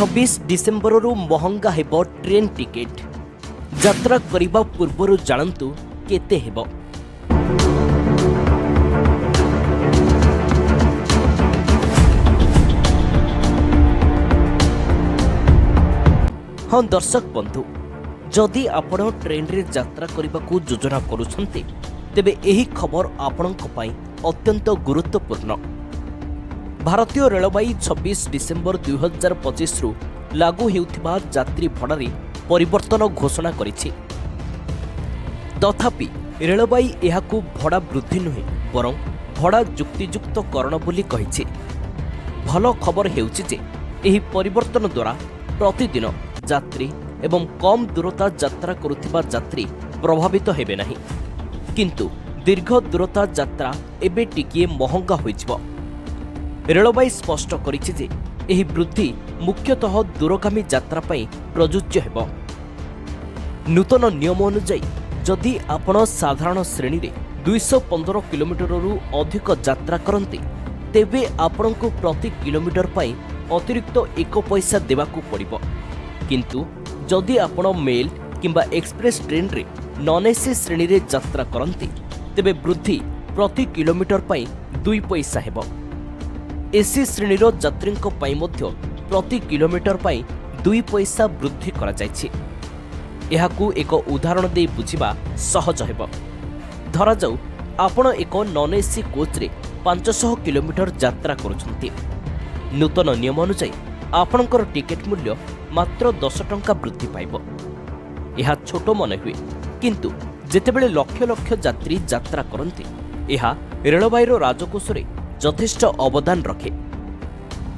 26 डिसेम्बरରୁ महंगा हेब train ticket यात्रा करिबा पूर्वरु जानंतु केते हेब। हाँ दर्शक बंधु, जदि आपण ट्रेन रे यात्रा करने योजना करुछन्ते तेबे एही खबर आपणक पई अत्यंत गुरुत्वपूर्ण। भारतीय रेलवाई 26 डिसेम्बर 2025 रु लागू हेउथिबा यात्री भड़ारे परिवर्तन घोषणा करिछि। तथापि रेलवाई एहाकू भड़ा वृद्धि नुहे बरं भड़ा युक्तियुक्तकरण बोली कहिछि। भल खबर हेउछि जे एही परिवर्तन द्वारा प्रतिदिन यात्री एवं कम दूरता यात्रा करुथिबा यात्री प्रभावित हेबे नाही, किंतु दीर्घ दूरता यात्रा एबे टिकिए महंगा होइजिबो। रेलवाई स्पष्ट करिछि जे एही वृद्धि मुख्यतः दूरगामी यात्रा पई प्रযোज्य हेबो। नूतन नियम अनुसार जदि आपण साधारण श्रेणी रे 215 किलोमीटर रु अधिक यात्रा करन्ते तेबे आपणको प्रति किलोमीटर पई अतिरिक्त 1 पैसा देबाकू पड़िबो। किंतु जदि आपण मेल किंबा एक्सप्रेस ट्रेन रे नॉन एसी श्रेणी रे यात्रा करन्ते तेबे वृद्धि प्रति किलोमीटर पई 2 पैसा हेबो। एसी श्रेणी रो यात्रींको पई मध्य प्रति किलोमीटर पई 2 पैसा वृद्धि करा जायछि। एहाकू एक उदाहरण दे बुझिबा सहज हेबो। धरा जाऊ आपण एक नॉन एसी कोच रे 500 किलोमीटर यात्रा करुछन्ती। नूतन नियम अनुसार आपणकर टिकेट मूल्य मात्र 10 टंका वृद्धि पाइब। यह छोट मन हुए, किंतु जेतेबेले लक्ष लक्ष यात्री यात्रा करन्ती एहा रेलवाईर राजकोषरे यथेष्ट अवदान रखे।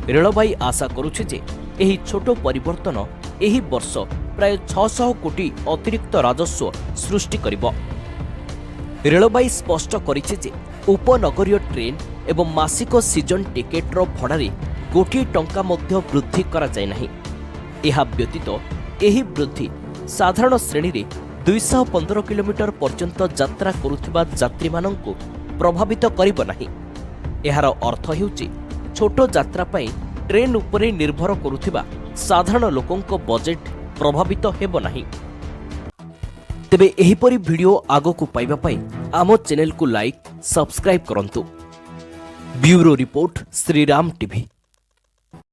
रेलवाई आशा करुछि जे एही छोट परिवर्तन एही वर्ष प्राय 600 कोटी अतिरिक्त राजस्व सृष्टि करिब। रेलवाई स्पष्ट करिछि जे उपनगरीय ट्रेन एवं मासिक सीजन टिकेट रो भड़ारे गोटे टंका मध्य वृद्धि करा जाय नाही। एहा व्यतीत एही वृद्धि साधारण श्रेणी रे 215 किलोमीटर पर्यंत यात्रा करुथिबा यात्री मानंकु प्रभावित करिब नाही। एहार अर्थ हेउची छोट यात्रा पई ट्रेन उपरे निर्भर करुथिबा साधारण लोकंको बजेट प्रभावित हेबो नाही। तेबे एहीपरि वीडियो आगकु पाइबा पई आम चैनल को लाइक सब्सक्राइब करंतु। Bureau report Shriram TV.